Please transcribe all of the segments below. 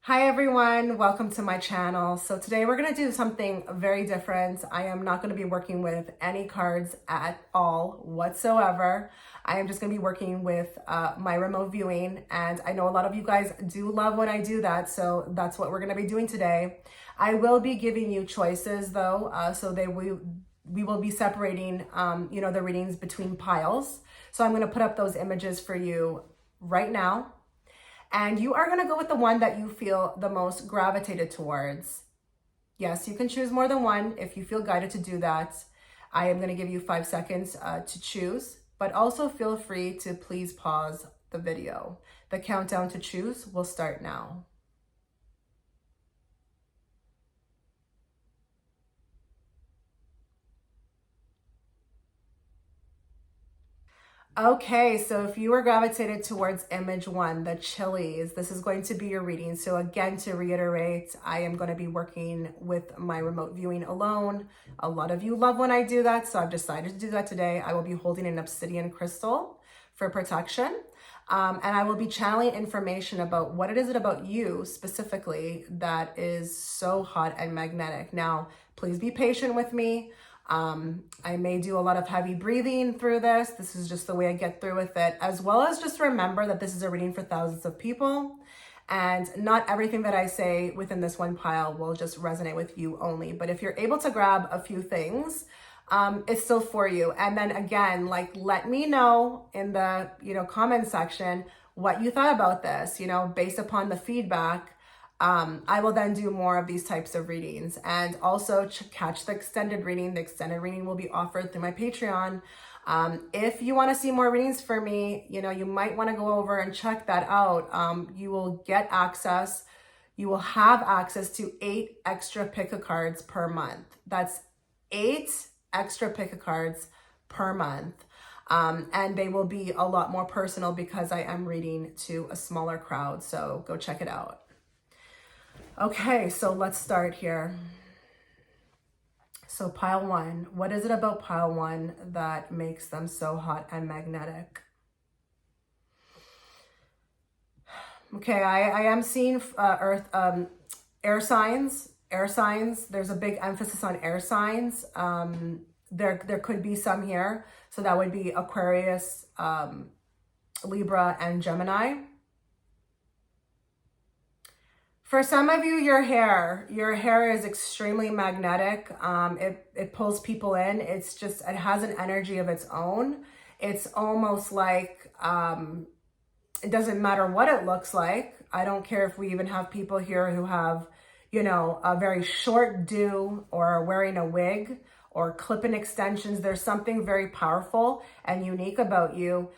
Hi everyone, welcome to my channel. So today we're going to do something very different. I am not going to be working with any cards at all whatsoever. I am just going to be working with my remote viewing, and I know a lot of you guys do love when I do that, so that's what we're going to be doing today. I will be giving you choices though, so we will be separating the readings between piles. So I'm going to put up those images for you right now. And you are going to go with the one that you feel the most gravitated towards. Yes, you can choose more than one if you feel guided to do that. I am going to give you 5 seconds to choose, but also feel free to please pause the video. The countdown to choose will start now. Okay, so if you were gravitated towards image one, the chilies, this is going to be your reading. So again, to reiterate, I am going to be working with my remote viewing alone. A lot of you love when I do that, so I've decided to do that today. I will be holding an obsidian crystal for protection. And I will be channeling information about what it is about you specifically that is so hot and magnetic. Now, please be patient with me. I may do a lot of heavy breathing through this. This is just the way I get through with it, as well as just remember that this is a reading for thousands of people, and not everything that I say within this one pile will just resonate with you only. But if you're able to grab a few things, it's still for you. And then again, let me know in the, comment section what you thought about this, based upon the feedback. I will then do more of these types of readings, and also catch the extended reading. The extended reading will be offered through my Patreon. If you want to see more readings for me, you might want to go over and check that out. You will get access. You will have access to 8 extra pick-a-cards per month. That's 8 extra pick-a-cards per month. And they will be a lot more personal because I am reading to a smaller crowd. So go check it out. Okay, so let's start here. So pile one, what is it about pile one that makes them so hot and magnetic? Okay, I am seeing air signs. There's a big emphasis on air signs. There could be some here. So that would be Aquarius, Libra, and Gemini. For some of you, your hair is extremely magnetic. It pulls people in. It has an energy of its own. It's almost like, it doesn't matter what it looks like. I don't care if we even have people here who have, a very short do, or wearing a wig, or clip-in extensions. There's something very powerful and unique about you.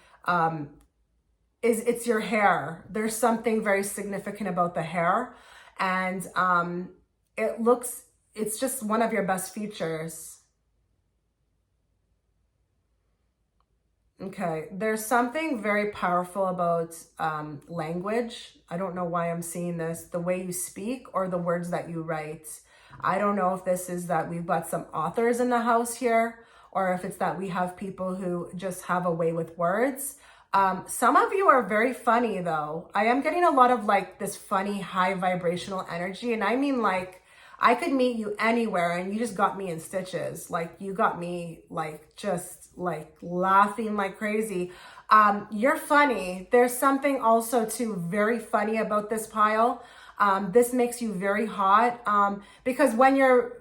It's your hair. There's something very significant about the hair, and it's just one of your best features. Okay, there's something very powerful about language. I don't know why I'm seeing this, the way you speak or the words that you write. I don't know if this is that we've got some authors in the house here, or if it's that we have people who just have a way with words. Some of you are very funny though. I am getting a lot of this funny high vibrational energy. And I mean, I could meet you anywhere and you just got me in stitches. You got me just laughing like crazy. You're funny. There's something also too very funny about this pile. This makes you very hot. Because when you're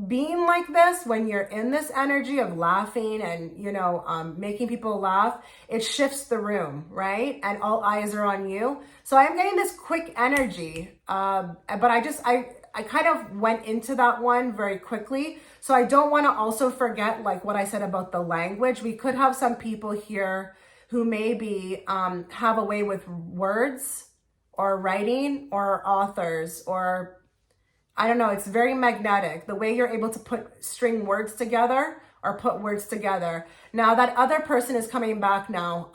being like this, when you're in this energy of laughing and, making people laugh, it shifts the room, right? And all eyes are on you. So I'm getting this quick energy. But I kind of went into that one very quickly. So I don't want to also forget what I said about the language. We could have some people here who maybe have a way with words or writing or authors, or I don't know, it's very magnetic, the way you're able to string words together or put words together. Now that other person is coming back now,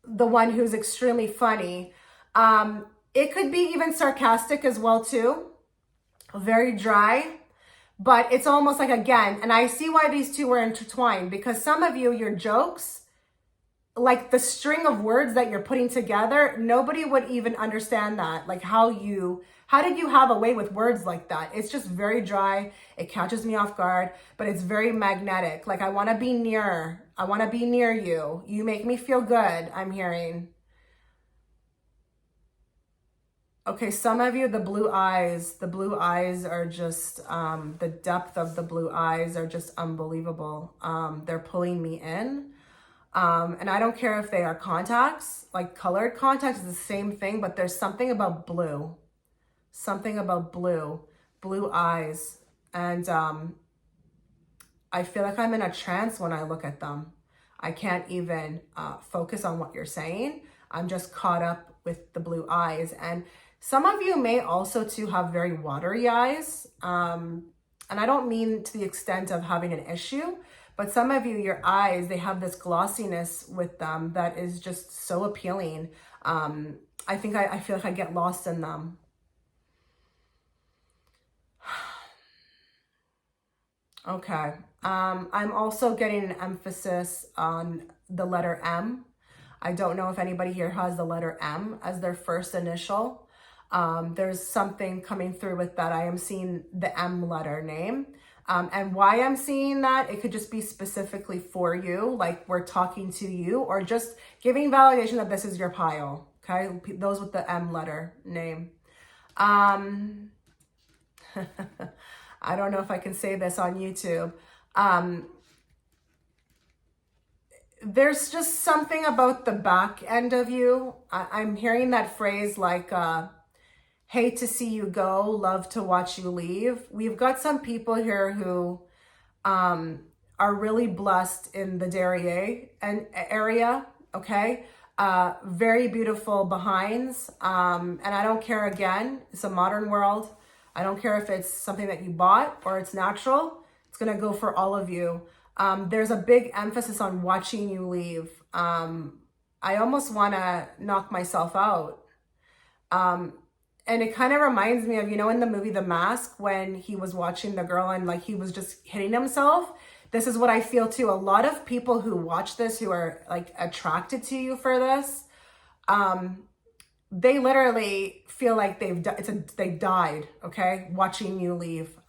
the one who's extremely funny. It could be even sarcastic as well too, very dry, but it's almost again, and I see why these two were intertwined, because some of you, your jokes, like the string of words that you're putting together, nobody would even understand that. Like how did you have a way with words like that? It's just very dry. It catches me off guard, but it's very magnetic. Like I want to be near. I want to be near you. You make me feel good. I'm hearing. Okay, some of you, the blue eyes are just, the depth of the blue eyes are just unbelievable. They're pulling me in. And I don't care if they are contacts, like colored contacts is the same thing, but there's something about blue, blue eyes. And I feel like I'm in a trance when I look at them. I can't even focus on what you're saying. I'm just caught up with the blue eyes. And some of you may also too have very watery eyes. And I don't mean to the extent of having an issue, but some of you, your eyes, they have this glossiness with them that is just so appealing. I think I feel like I get lost in them. Okay. I'm also getting an emphasis on the letter M. I don't know if anybody here has the letter M as their first initial. There's something coming through with that. I am seeing the M letter name. And why I'm seeing that, it could just be specifically for you, like we're talking to you, or just giving validation that this is your pile, okay? Those with the M letter name. I don't know if I can say this on YouTube. There's just something about the back end of you. I'm hearing that phrase like, hate to see you go, love to watch you leave. We've got some people here who are really blessed in the Derriere area, okay? Very beautiful behinds. And I don't care, again, it's a modern world. I don't care if it's something that you bought or it's natural. It's gonna go for all of you. There's a big emphasis on watching you leave. I almost wanna knock myself out. And it kind of reminds me of, you know, in the movie The Mask, when he was watching the girl and like he was just hitting himself. This is what I feel too. A lot of people who watch this, who are like attracted to you for this, they literally feel like they died, okay, watching you leave.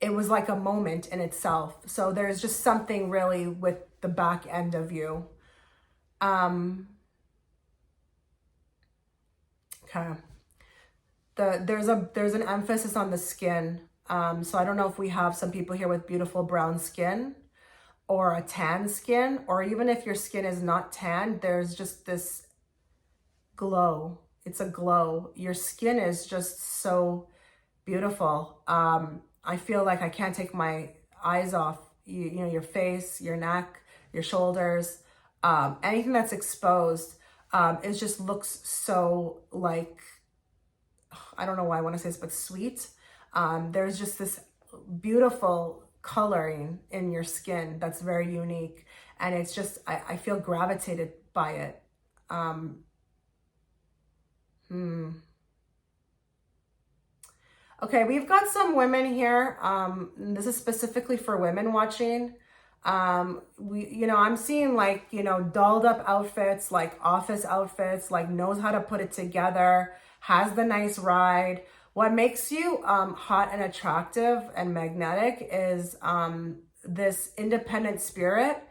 It was like a moment in itself. So there's just something really with the back end of you. Okay. There's an emphasis on the skin. So I don't know if we have some people here with beautiful brown skin or a tan skin, or even if your skin is not tan, there's just this glow. It's a glow. Your skin is just so beautiful. I feel like I can't take my eyes off you know, your face, your neck, your shoulders, anything that's exposed. It just looks so like, I don't know why I want to say this, but sweet. There's just this beautiful coloring in your skin that's very unique. And it's just, I feel gravitated by it. Okay, we've got some women here. This is specifically for women watching. You know, I'm seeing like, you know, dolled up outfits, like office outfits, like knows how to put it together, has the nice ride. What makes you hot and attractive and magnetic is this independent spirit.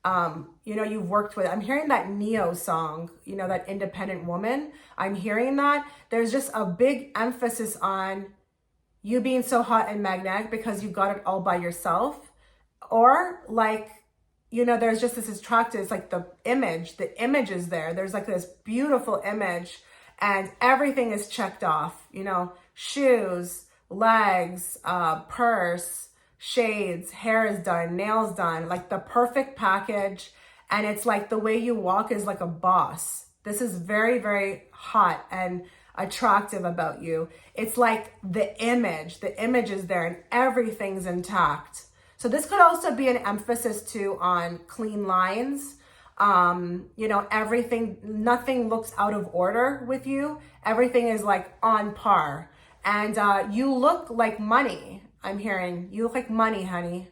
You know, you've worked with, I'm hearing that Neo song, you know, that independent woman. I'm hearing that. There's just a big emphasis on you being so hot and magnetic because you got it all by yourself. Or like, you know, there's just this attractive, it's like the image is there. There's like this beautiful image and everything is checked off, you know, shoes, legs, purse, shades, hair is done, nails done, like the perfect package. And it's like the way you walk is like a boss. This is very, very hot and attractive about you. It's like the image is there and everything's intact. So this could also be an emphasis too on clean lines. You know, nothing looks out of order with you. Everything is like on par. And you look like money. I'm hearing you look like money, honey.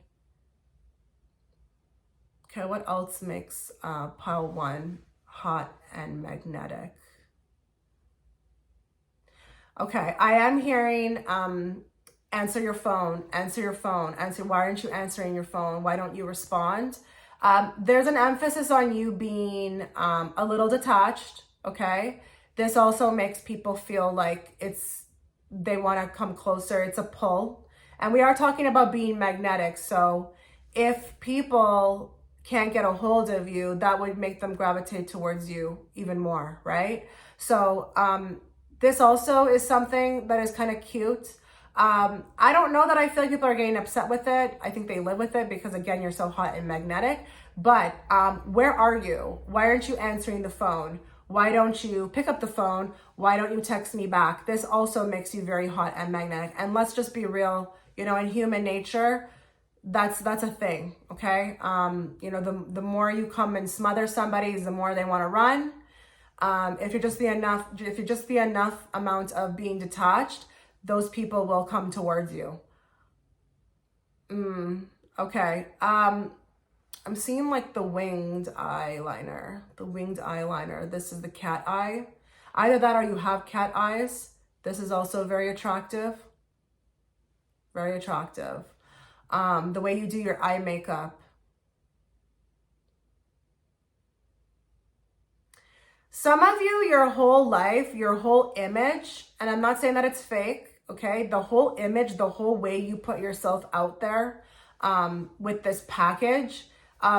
Okay, what else makes pile one hot and magnetic? Okay, I am hearing answer your phone, answer your phone, answer. Why aren't you answering your phone? Why don't you respond? There's an emphasis on you being a little detached, okay? This also makes people feel like they want to come closer. It's a pull. And we are talking about being magnetic. So if people can't get a hold of you, that would make them gravitate towards you even more, right? So this also is something that is kind of cute. I don't know that I feel like people are getting upset with it. I think they live with it because, again, you're so hot and magnetic. But where are you? Why aren't you answering the phone? Why don't you pick up the phone? Why don't you text me back? This also makes you very hot and magnetic. And let's just be real, in human nature, that's a thing, okay? The more you come and smother somebody, the more they want to run. If you're just the enough amount of being detached, those people will come towards you. Okay. I'm seeing like the winged eyeliner. This is the cat eye. Either that or you have cat eyes. This is also very attractive. Very attractive. The way you do your eye makeup. Some of you, your whole life, your whole image, and I'm not saying that it's fake, okay? The whole image, the whole way you put yourself out there with this package,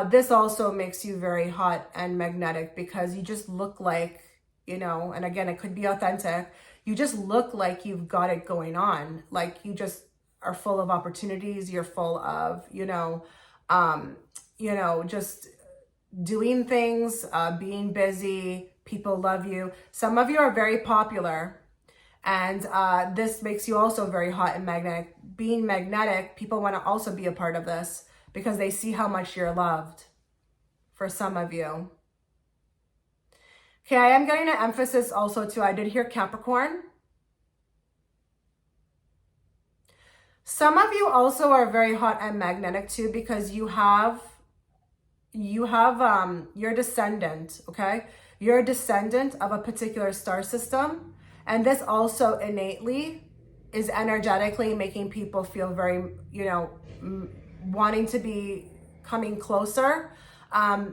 this also makes you very hot and magnetic because you just look like, and again, it could be authentic. You just look like you've got it going on. Like you just are full of opportunities. You're full of, just doing things, being busy. People love you. Some of you are very popular, and this makes you also very hot and magnetic. Being magnetic, people want to also be a part of this because they see how much you're loved. For some of you. Okay, I am getting an emphasis also too. I did hear Capricorn. Some of you also are very hot and magnetic too because you're a descendant, okay? You're a descendant of a particular star system. And this also innately is energetically making people feel very, wanting to be coming closer.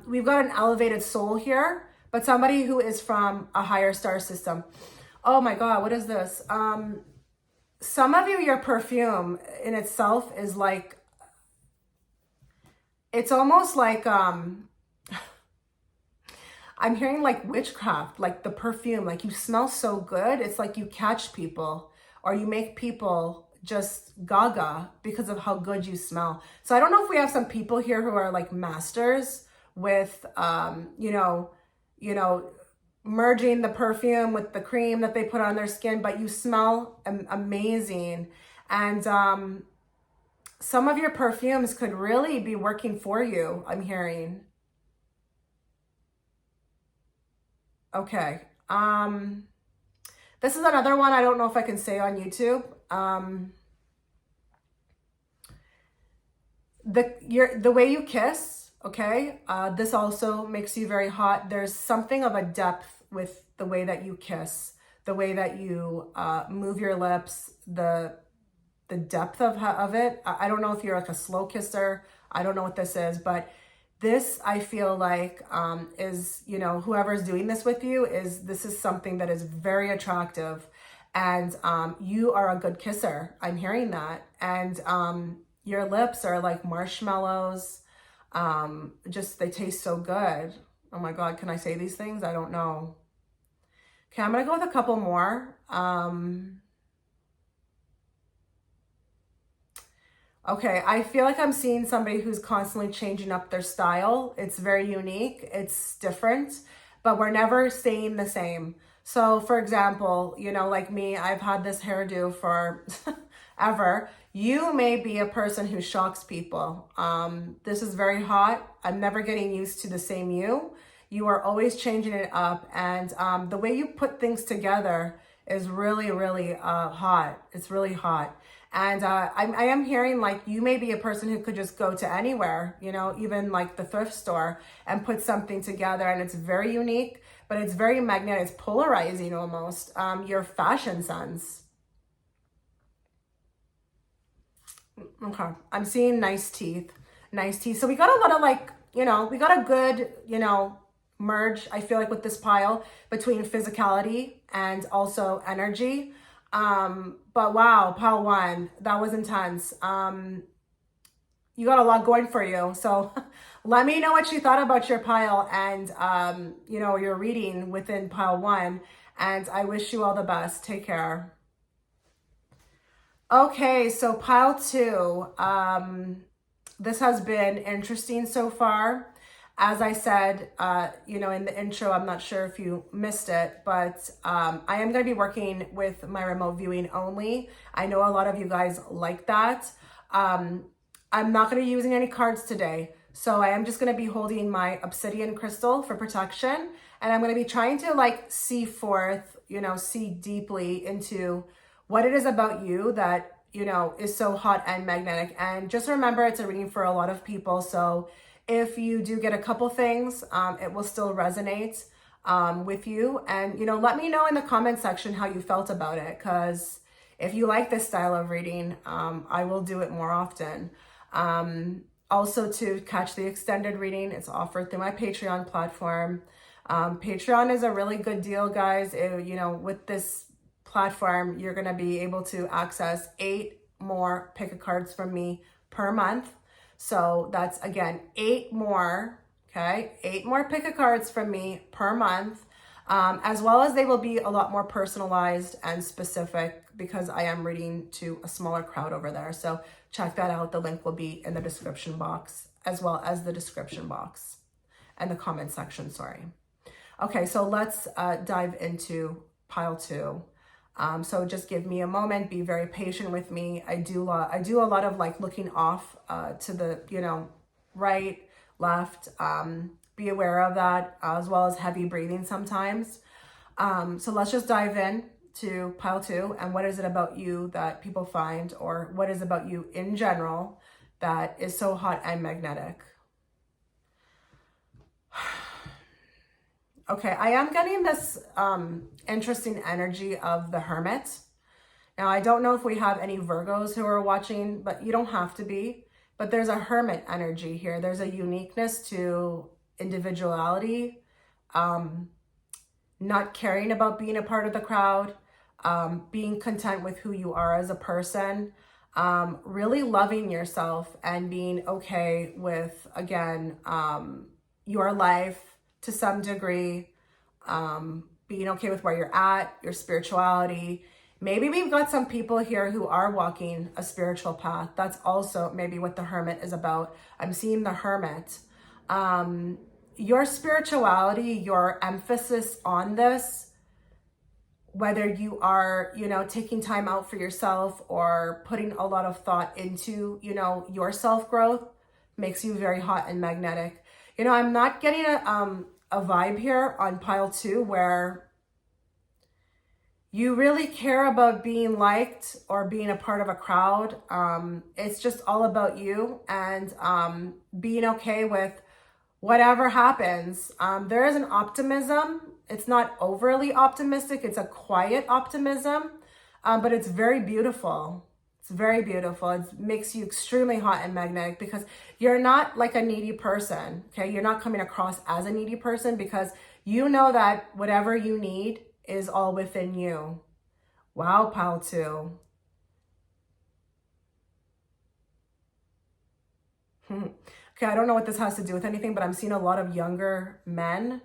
We've got an elevated soul here, but somebody who is from a higher star system. Oh my God, what is this? Some of you, your perfume in itself is like, it's almost like, I'm hearing like witchcraft, like the perfume, like you smell so good. It's like you catch people or you make people just gaga because of how good you smell. So I don't know if we have some people here who are like masters with, merging the perfume with the cream that they put on their skin, but you smell amazing. And some of your perfumes could really be working for you, I'm hearing. Okay. This is another one I don't know if I can say on YouTube. The way you kiss, okay? This also makes you very hot. There's something of a depth with the way that you kiss, the way that you move your lips, the depth of it. I don't know if you're like a slow kisser. I don't know what this is, but this, I feel like, is, whoever's doing this with you this is something that is very attractive. And you are a good kisser. I'm hearing that. And your lips are like marshmallows. They taste so good. Oh my God, can I say these things? I don't know. Okay, I'm gonna go with a couple more. Okay, I feel like I'm seeing somebody who's constantly changing up their style. It's very unique, it's different, but we're never staying the same. So for example, like me, I've had this hairdo for ever. You may be a person who shocks people. This is very hot. I'm never getting used to the same you. You are always changing it up. And the way you put things together is really, really hot. It's really hot. And I am hearing like you may be a person who could just go to anywhere, you know, even like the thrift store and put something together. And it's very unique, but it's very magnetic. It's polarizing almost. Your fashion sense. Okay. I'm seeing nice teeth. Nice teeth. So we got a lot of like, you know, we got a good, you know, merge, I feel like, with this pile between physicality and also energy. But wow, pile one, that was intense. You got a lot going for you. So let me know what you thought about your pile and, you know, your reading within pile one. And I wish you all the best. Take care. Okay, so pile two. This has been interesting so far. As I said, you know, in the intro, I'm not sure if you missed it, but I am going to be working with my remote viewing only. I know a lot of you guys like that. I'm not going to be using any cards today. So I am just going to be holding my obsidian crystal for protection. And I'm going to be trying to like see forth, you know, see deeply into what it is about you that, you know, is so hot and magnetic. And just remember, it's a reading for a lot of people. So if you do get a couple things, it will still resonate with you. And, you know, let me know in the comment section how you felt about it. Because if you like this style of reading, I will do it more often. Also, to catch the extended reading, it's offered through my Patreon platform. Patreon is a really good deal, guys. You know, with this platform, you're going to be able to access 8 more pick-a cards from me per month. So that's, again, 8 more, okay? 8 more pick-a cards from me per month, as well as they will be a lot more personalized and specific because I am reading to a smaller crowd over there. So check that out. The link will be in the description box, as well as the description box and the comment section, sorry. Okay, so let's dive into pile 2. So just give me a moment, be very patient with me. I do a lot of like looking off to the, you know, right, left. Be aware of that, as well as heavy breathing sometimes. So let's just dive in to pile 2. And what is it about you that people find, or what is about you in general that is so hot and magnetic? Okay, I am getting this interesting energy of the Hermit. Now, I don't know if we have any Virgos who are watching, but you don't have to be. But there's a Hermit energy here. There's a uniqueness to individuality, not caring about being a part of the crowd, being content with who you are as a person, really loving yourself and being okay with, again, your life to some degree, being okay with where you're at, your spirituality. Maybe we've got some people here who are walking a spiritual path. That's also maybe what the Hermit is about. I'm seeing the Hermit. Your spirituality, your emphasis on this, whether you are, you know, taking time out for yourself or putting a lot of thought into, you know, your self-growth, makes you very hot and magnetic. You know, I'm not getting a vibe here on pile 2 where you really care about being liked or being a part of a crowd. It's just all about you and being okay with whatever happens. There is an optimism. It's not overly optimistic. It's a quiet optimism, but it's very beautiful. It's very beautiful. It makes you extremely hot and magnetic because you're not like a needy person, okay? You're not coming across as a needy person because you know that whatever you need is all within you. Wow, pile 2. Okay, I don't know what this has to do with anything, but I'm seeing a lot of younger men.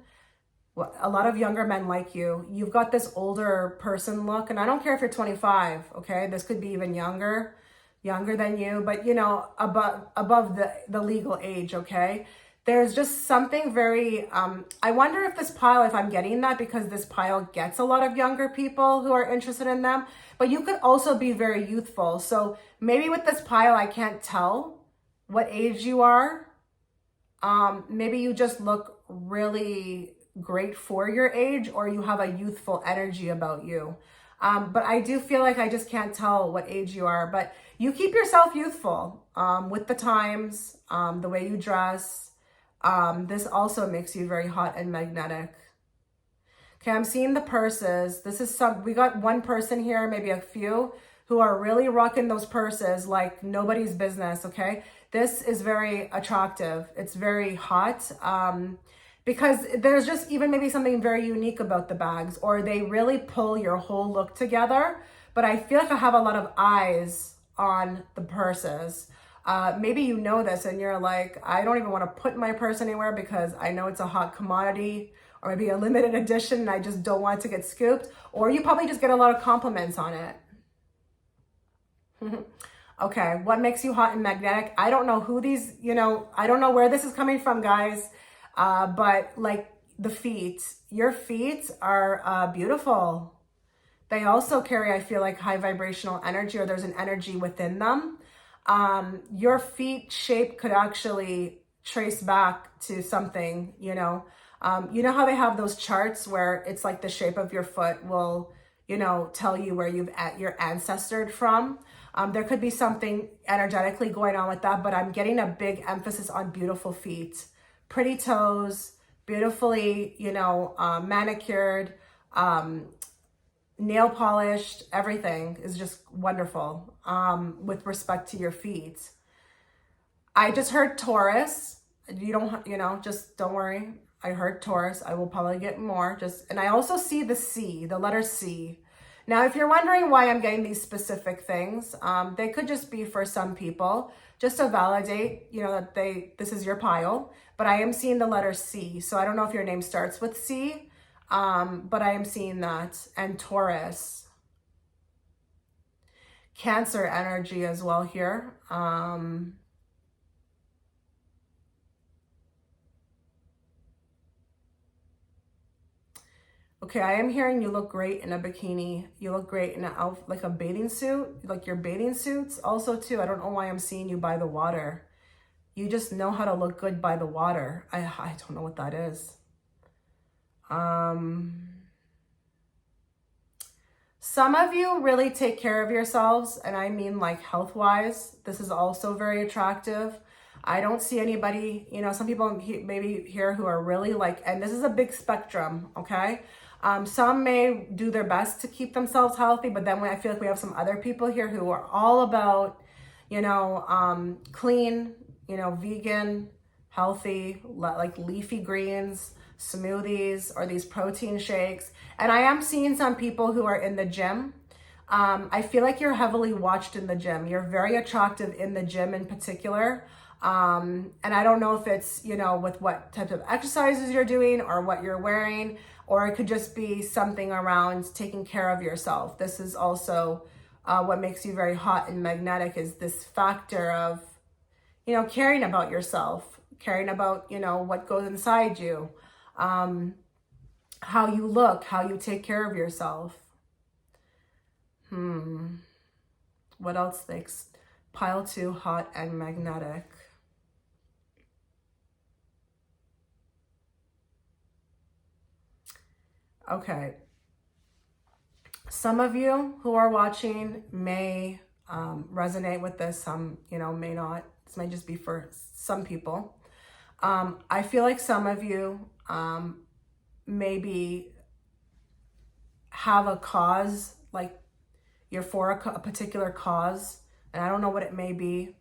A lot of younger men like you. You've got this older person look, and I don't care if you're 25, okay? This could be even younger than you, but you know, above the legal age, okay? There's just something very, I wonder if this pile, if I'm getting that because this pile gets a lot of younger people who are interested in them, but you could also be very youthful. So maybe with this pile, I can't tell what age you are. Maybe you just look really great for your age, or you have a youthful energy about you. But I do feel like I just can't tell what age you are, but you keep yourself youthful with the times, the way you dress. This also makes you very hot and magnetic. Okay, I'm seeing the purses. We got one person here, maybe a few, who are really rocking those purses like nobody's business, okay? This is very attractive. It's very hot because there's just even maybe something very unique about the bags, or they really pull your whole look together. But I feel like I have a lot of eyes on the purses. Maybe you know this and you're like, I don't even want to put my purse anywhere because I know it's a hot commodity, or maybe a limited edition and I just don't want it to get scooped. Or you probably just get a lot of compliments on it. Okay, what makes you hot and magnetic? I don't know who these, I don't know where this is coming from, guys. But like the feet, your feet are beautiful. They also carry, I feel like, high vibrational energy, or there's an energy within them. Your feet shape could actually trace back to something, you know how they have those charts where it's like the shape of your foot will, tell you where you're ancested from. There could be something energetically going on with that, but I'm getting a big emphasis on beautiful feet, pretty toes, beautifully, manicured, nail polished, everything is just wonderful with respect to your feet. I just heard Taurus. You don't, just don't worry. I heard Taurus. I will probably get more. And I also see the C, the letter C. Now, if you're wondering why I'm getting these specific things, they could just be for some people, just to validate, that this is your pile. But I am seeing the letter C. So I don't know if your name starts with C, but I am seeing that. And Taurus. Cancer energy as well here. Okay, I am hearing you look great in a bikini. You look great in like a bathing suit, like your bathing suits also too. I don't know why I'm seeing you by the water. You just know how to look good by the water. I don't know what that is. Some of you really take care of yourselves, and I mean like health-wise. This is also very attractive. I don't see anybody, some people maybe here who are really like, and this is a big spectrum, okay? Some may do their best to keep themselves healthy, but then I feel like we have some other people here who are all about, clean, vegan, healthy, like leafy greens, smoothies, or these protein shakes. And I am seeing some people who are in the gym. I feel like you're heavily watched in the gym. You're very attractive in the gym in particular. And I don't know if it's, with what types of exercises you're doing or what you're wearing, or it could just be something around taking care of yourself. This is also what makes you very hot and magnetic, is this factor of, caring about yourself, caring about, what goes inside you, how you look, how you take care of yourself. What else makes pile 2 hot and magnetic? Okay. Some of you who are watching may resonate with this. Some, may not. This might just be for some people. I feel like some of you maybe have a cause, like you're for a particular cause, and I don't know what it may be.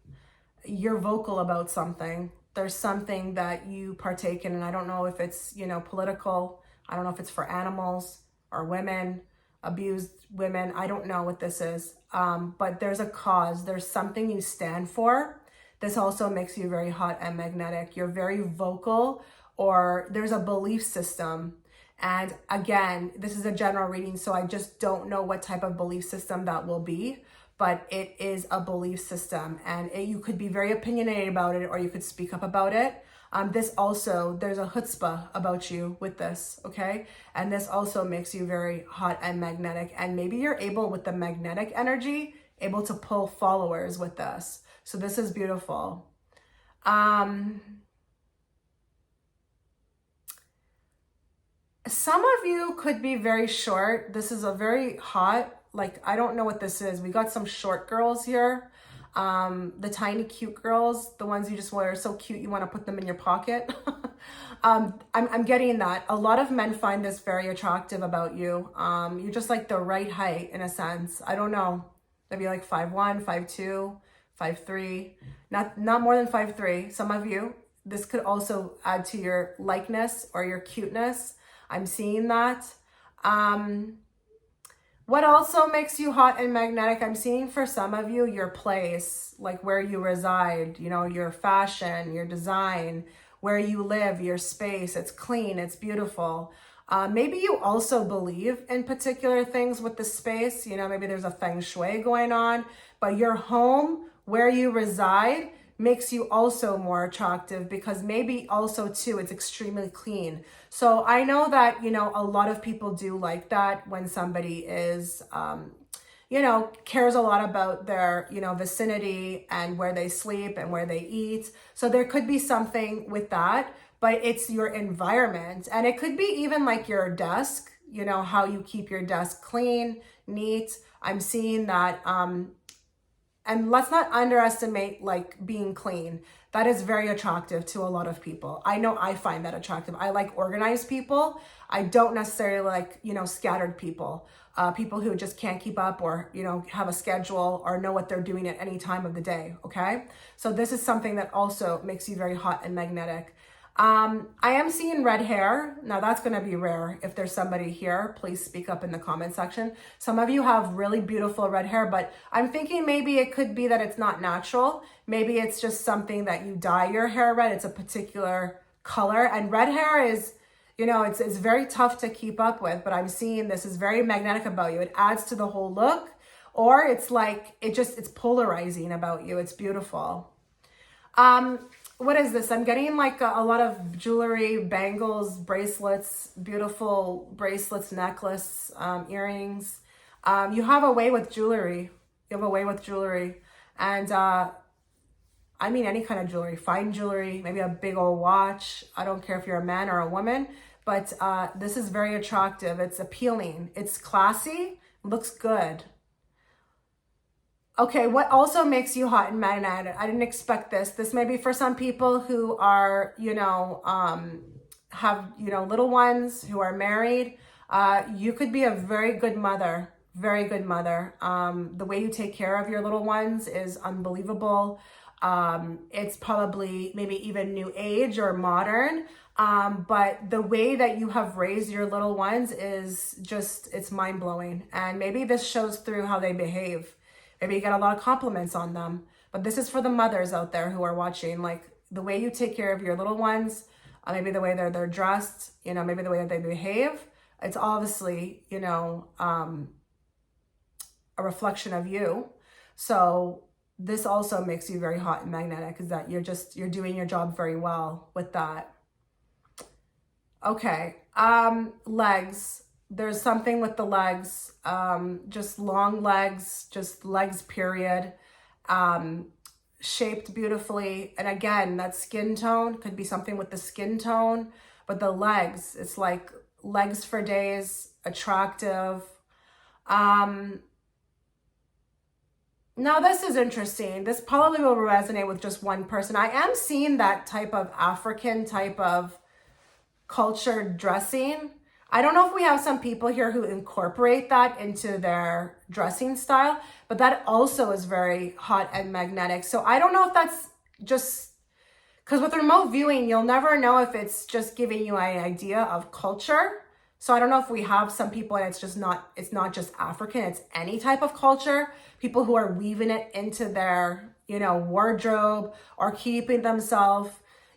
You're vocal about something. There's something that you partake in, and I don't know if it's, political. I don't know if it's for animals or women, abused women. I don't know what this is. But there's a cause. There's something you stand for. This also makes you very hot and magnetic. You're very vocal, or there's a belief system. And again, this is a general reading, so I just don't know what type of belief system that will be, but it is a belief system, and you could be very opinionated about it, or you could speak up about it. This also, there's a chutzpah about you with this, okay? And this also makes you very hot and magnetic, and maybe you're able, with the magnetic energy, able to pull followers with this. So this is beautiful. Some of you could be very short. This is a very hot, like, I don't know what this is. We got some short girls here. The tiny cute girls, the ones you just wear so cute you want to put them in your pocket. I'm getting that. A lot of men find this very attractive about you. You're just like the right height in a sense. I don't know. Maybe like 5'1", 5'2", 5'3", not more than 5'3". Some of you, this could also add to your likeness or your cuteness. I'm seeing that. What also makes you hot and magnetic, I'm seeing for some of you, your place, like where you reside, you know, your fashion, your design, where you live, your space. It's clean, it's beautiful. Maybe you also believe in particular things with the space. You know, maybe there's a feng shui going on, but your home, where you reside, makes you also more attractive because maybe also too, it's extremely clean. So I know that, you know, a lot of people do like that when somebody is, you know, cares a lot about their, you know, vicinity and where they sleep and where they eat. So there could be something with that, but it's your environment. And it could be even like your desk, you know, how you keep your desk clean, neat. I'm seeing that, and let's not underestimate like being clean. That is very attractive to a lot of people. I know I find that attractive. I like organized people. I don't necessarily like, you know, scattered people. People who just can't keep up or, you know, have a schedule or know what they're doing at any time of the day, okay? So this is something that also makes you very hot and magnetic. I am seeing red hair. Now that's going to be rare. If there's somebody here, please speak up in the comment section. Some of you have really beautiful red hair, but I'm thinking maybe it could be that it's not natural. Maybe it's just something that you dye your hair red. It's a particular color, and red hair is, you know, it's very tough to keep up with, but I'm seeing this is very magnetic about you. It adds to the whole look, or it's like, it's polarizing about you. It's beautiful. What is this? I'm getting like a lot of jewelry, bangles, bracelets, beautiful bracelets, necklace, earrings. You have a way with jewelry. You have a way with jewelry. And I mean any kind of jewelry, fine jewelry, maybe a big old watch. I don't care if you're a man or a woman, but this is very attractive. It's appealing. It's classy, looks good. Okay, what also makes you hot and magnetic? I didn't expect this. This may be for some people who are, you know, have, you know, little ones, who are married. You could be a very good mother, very good mother. The way you take care of your little ones is unbelievable. It's probably maybe even new age or modern. But the way that you have raised your little ones is just, it's mind blowing. And maybe this shows through how they behave. Maybe you get a lot of compliments on them, but this is for the mothers out there who are watching, like the way you take care of your little ones, maybe the way they're dressed, you know, maybe the way that they behave. It's obviously, you know, a reflection of you. So this also makes you very hot and magnetic, is that you're doing your job very well with that. Okay. Legs. There's something with the legs, just long legs, just legs, period, shaped beautifully. And again, that skin tone could be something with the skin tone, but the legs, it's like legs for days, attractive. Now this is interesting. This probably will resonate with just one person. I am seeing that type of African type of cultured dressing. I don't know if we have some people here who incorporate that into their dressing style, but that also is very hot and magnetic. So I don't know if that's just, because with remote viewing, you'll never know if it's just giving you an idea of culture. So I don't know if we have some people and it's not just African, it's any type of culture, people who are weaving it into their, you know, wardrobe, or keeping themselves,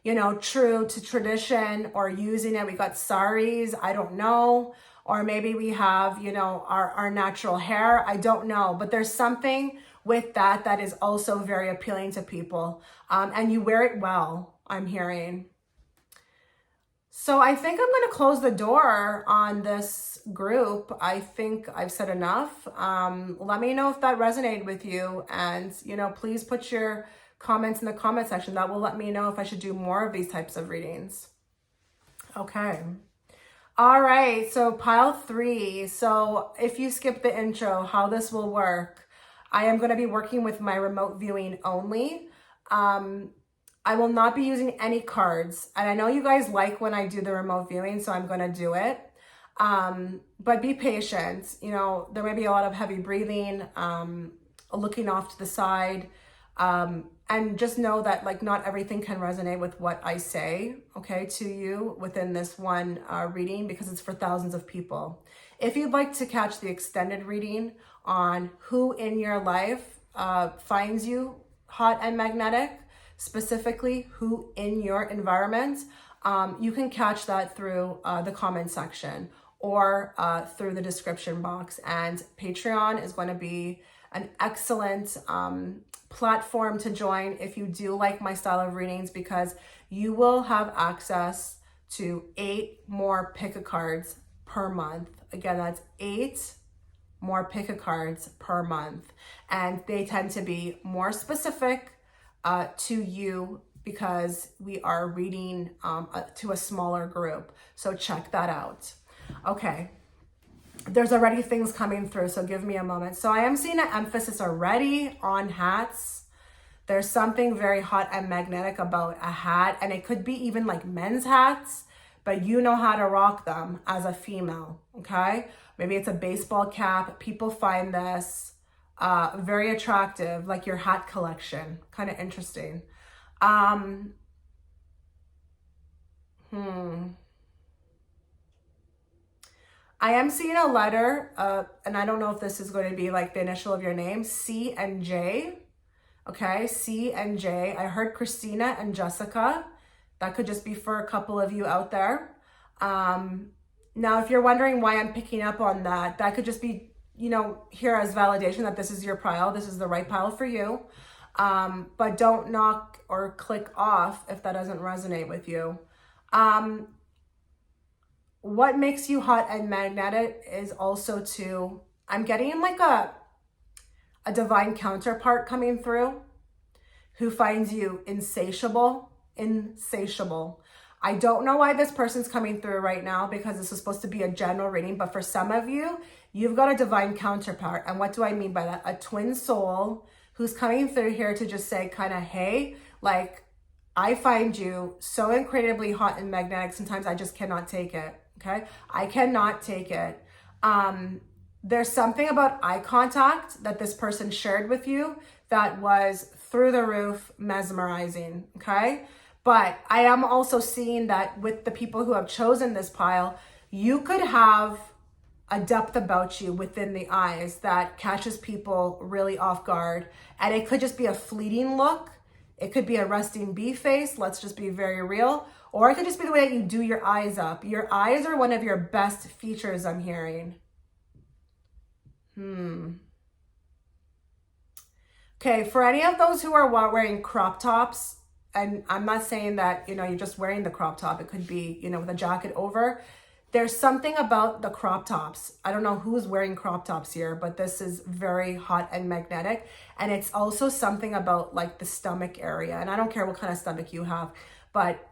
you know, true to tradition, or using it. We got saris, I don't know. Or maybe we have, you know, our natural hair. I don't know. But there's something with that is also very appealing to people. And you wear it well, I'm hearing. So I think I'm going to close the door on this group. I think I've said enough. Let me know if that resonated with you. And, you know, please put your comments in the comment section. That will let me know if I should do more of these types of readings. Okay. All right, so pile 3. So if you skip the intro, how this will work, I am going to be working with my remote viewing only. I will not be using any cards. And I know you guys like when I do the remote viewing, so I'm going to do it. But be patient. You know, there may be a lot of heavy breathing, looking off to the side. And just know that like not everything can resonate with what I say, okay, to you within this one reading, because it's for thousands of people. If you'd like to catch the extended reading on who in your life finds you hot and magnetic, specifically who in your environment, you can catch that through the comment section or through the description box. And Patreon is going to be an excellent platform to join if you do like my style of readings, because you will have access to 8 more pick-a-cards per month. Again, that's 8 more pick-a-cards per month. And they tend to be more specific to you because we are reading to a smaller group. So check that out. Okay. There's already things coming through, so give me a moment. So I am seeing an emphasis already on hats. There's something very hot and magnetic about a hat, and it could be even like men's hats, but you know how to rock them as a female, okay? Maybe it's a baseball cap. People find this very attractive, like your hat collection. Kind of interesting. I am seeing a letter, and I don't know if this is going to be like the initial of your name, C and J. Okay, C and J. I heard Christina and Jessica. That could just be for a couple of you out there. Now, if you're wondering why I'm picking up on that, that could just be, you know, here as validation that this is your pile. This is the right pile for you. But don't knock or click off if that doesn't resonate with you. What makes you hot and magnetic is also to, I'm getting like a divine counterpart coming through who finds you insatiable. I don't know why this person's coming through right now, because this is supposed to be a general reading, but for some of you, you've got a divine counterpart. And what do I mean by that? A twin soul who's coming through here to just say kind of, hey, like, I find you so incredibly hot and magnetic. Sometimes I just cannot take it. Okay. I cannot take it. There's something about eye contact that this person shared with you that was through the roof mesmerizing. Okay. But I am also seeing that with the people who have chosen this pile, you could have a depth about you within the eyes that catches people really off guard. And it could just be a fleeting look. It could be a resting bee face. Let's just be very real. Or it could just be the way that you do your eyes up. Your eyes are one of your best features, I'm hearing. Okay, for any of those who are wearing crop tops, and I'm not saying that, you know, you're just wearing the crop top. It could be, you know, with a jacket over. There's something about the crop tops. I don't know who's wearing crop tops here, but this is very hot and magnetic. And it's also something about like the stomach area. And I don't care what kind of stomach you have, but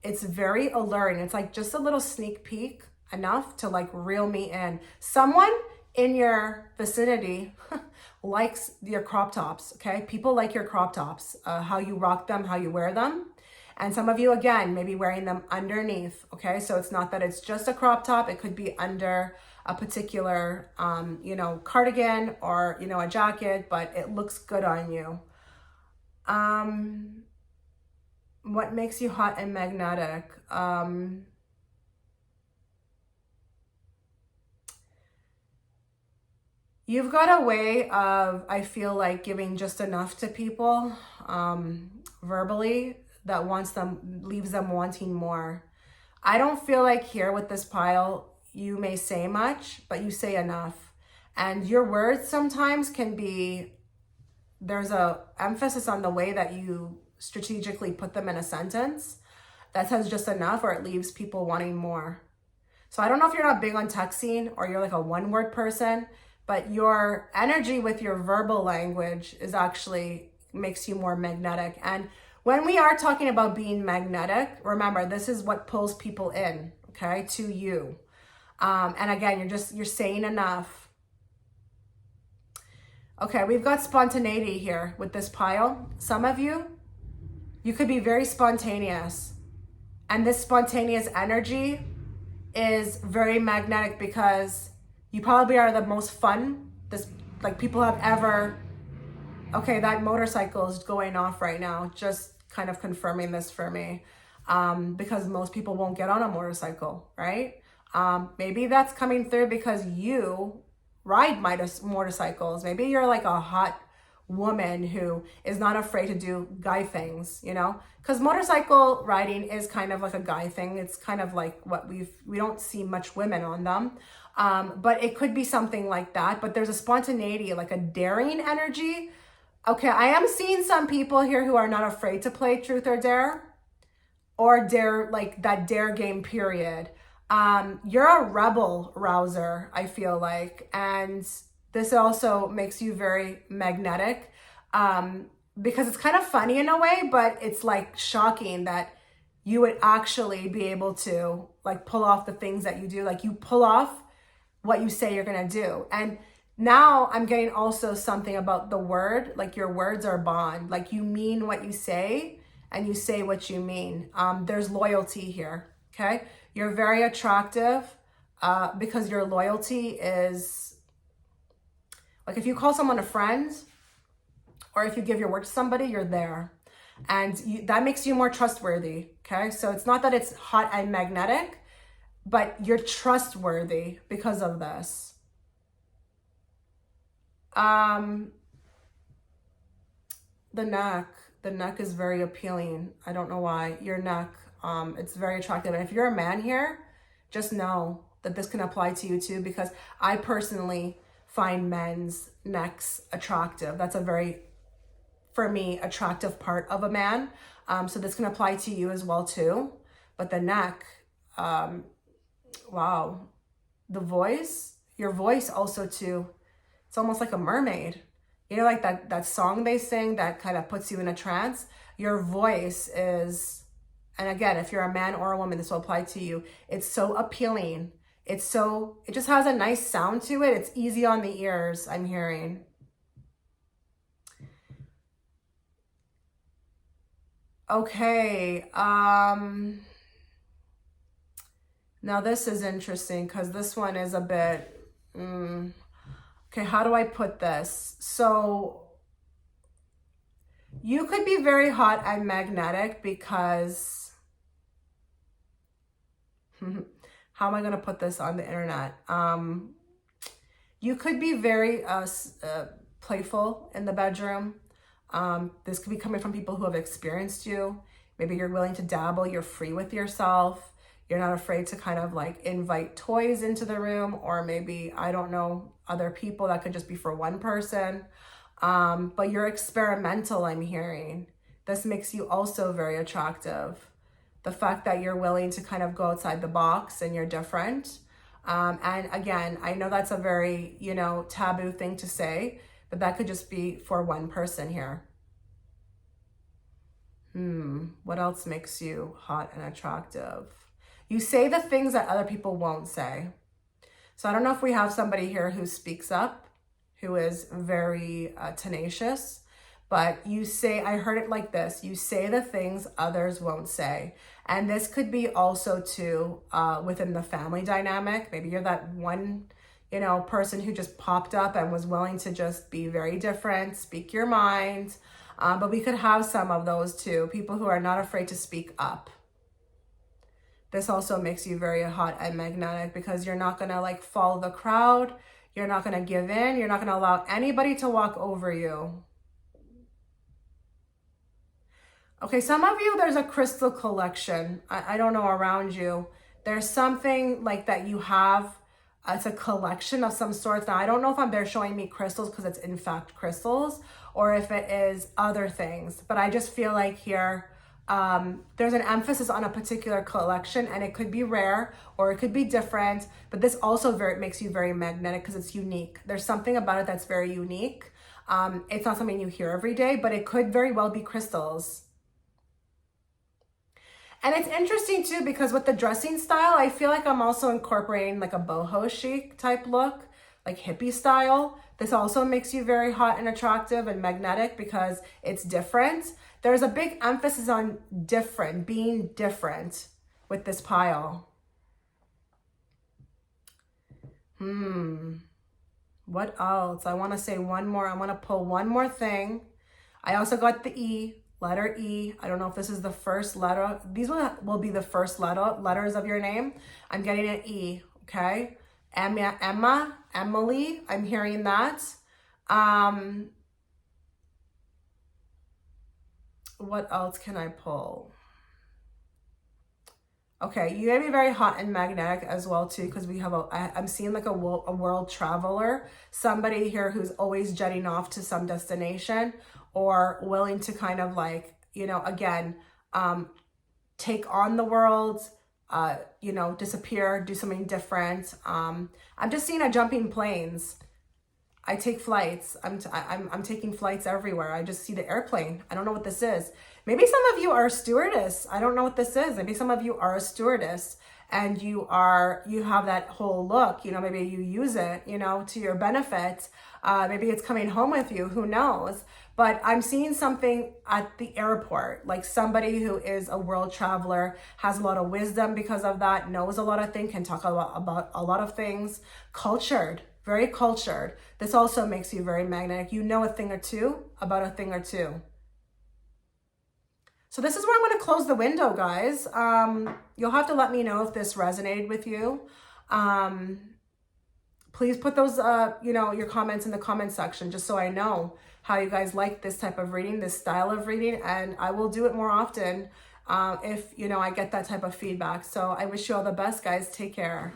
it's very alluring. It's like just a little sneak peek, enough to like reel me in. Someone in your vicinity likes your crop tops, okay? People like your crop tops, how you rock them, how you wear them. And some of you, again, maybe wearing them underneath, okay? So it's not that it's just a crop top. It could be under a particular, you know, cardigan or, you know, a jacket, but it looks good on you. What makes you hot and magnetic? You've got a way of, I feel like, giving just enough to people verbally that leaves them wanting more. I don't feel like here with this pile, you may say much, but you say enough. And your words sometimes can be, there's a emphasis on the way that you strategically put them in a sentence that says just enough, or it leaves people wanting more. So I don't know if you're not big on texting or you're like a one-word person, but your energy with your verbal language is actually makes you more magnetic. And when we are talking about being magnetic, remember, this is what pulls people in, okay, to you. And again, you're saying enough. Okay, we've got spontaneity here with this pile. Some of you could be very spontaneous. And this spontaneous energy is very magnetic because you probably are the most fun. Like people have ever, okay, that motorcycle is going off right now. Just kind of confirming this for me. Because most people won't get on a motorcycle, right? Maybe that's coming through because you ride motorcycles. Maybe you're like a hot woman who is not afraid to do guy things, you know? Because motorcycle riding is kind of like a guy thing. It's kind of like what we don't see much women on them. But it could be something like that. But there's a spontaneity, like a daring energy. Okay, I am seeing some people here who are not afraid to play truth or dare. Or dare, like that dare game period. You're a rebel rouser, I feel like. And this also makes you very magnetic. Because it's kind of funny in a way, but it's like shocking that you would actually be able to like pull off the things that you do. Like you pull off what you say you're gonna do. And now I'm getting also something about the word, like your words are bond. Like you mean what you say and you say what you mean. There's loyalty here, okay? You're very attractive because your loyalty is, like if you call someone a friend or if you give your word to somebody, you're there. And that makes you more trustworthy, okay? So it's not that it's hot and magnetic, but you're trustworthy because of this. The neck is very appealing. I don't know why. Your neck, it's very attractive. And if you're a man here, just know that this can apply to you too, because I personally find men's necks attractive. That's a very, for me, attractive part of a man. So this can apply to you as well too. But the neck, wow. The voice, your voice also too, it's almost like a mermaid. You know, like that song they sing that kind of puts you in a trance. Your voice is, and again, if you're a man or a woman, this will apply to you. It's so appealing. It just has a nice sound to it. It's easy on the ears, I'm hearing. Okay. Now this is interesting because this one is a bit, okay, how do I put this? So you could be very hot and magnetic because, how am I going to put this on the internet? You could be very playful in the bedroom. This could be coming from people who have experienced you. Maybe you're willing to dabble, you're free with yourself. You're not afraid to kind of like invite toys into the room, or maybe, I don't know, other people. That could just be for one person. But you're experimental, I'm hearing. This makes you also very attractive. The fact that you're willing to kind of go outside the box and you're different. And again, I know that's a very, taboo thing to say, but that could just be for one person here. What else makes you hot and attractive? You say the things that other people won't say. So I don't know if we have somebody here who speaks up, who is very tenacious, but you say, I heard it like this, you say the things others won't say. And this could be also too within the family dynamic. Maybe you're that one, person who just popped up and was willing to just be very different, speak your mind. But we could have some of those too, people who are not afraid to speak up. This also makes you very hot and magnetic because you're not going to like follow the crowd. You're not going to give in. You're not going to allow anybody to walk over you. Okay, some of you, there's a crystal collection. I don't know, around you. There's something like that you have. It's a collection of some sorts. Now, I don't know if they're showing me crystals because it's in fact crystals, or if it is other things. But I just feel like here, there's an emphasis on a particular collection, and it could be rare or it could be different, but this also makes you very magnetic because it's unique. There's something about it that's very unique. It's not something you hear every day, but it could very well be crystals. And it's interesting too, because with the dressing style, I feel like I'm also incorporating like a boho chic type look, like hippie style. This also makes you very hot and attractive and magnetic because it's different. There's a big emphasis on different, being different with this pile. What else? I want to say one more. I want to pull one more thing. I also got the E, letter E. I don't know if this is the first letter. These will be the first letters of your name. I'm getting an E, okay? Emma, Emily, I'm hearing that. What else can I pull? Okay, you gotta be very hot and magnetic as well too, because we have I'm seeing like a world traveler, somebody here who's always jetting off to some destination or willing to kind of like, you know, again, take on the world, you know, disappear, do something different. I'm just seeing a jumping planes. I take flights. I'm taking flights everywhere. I just see the airplane. I don't know what this is. Maybe some of you are a stewardess. I don't know what this is. Maybe some of you are a stewardess and you have that whole look, you know, maybe you use it, you know, to your benefit. Maybe it's coming home with you, who knows? But I'm seeing something at the airport, like somebody who is a world traveler, has a lot of wisdom because of that, knows a lot of things, can talk about a lot of things, cultured. Very cultured. This also makes you very magnetic. You know a thing or two about a thing or two. So this is where I'm going to close the window, guys. You'll have to let me know if this resonated with you. Please put those, you know, your comments in the comment section, just so I know how you guys like this type of reading, this style of reading, and I will do it more often if, you know, I get that type of feedback. So I wish you all the best, guys. Take care.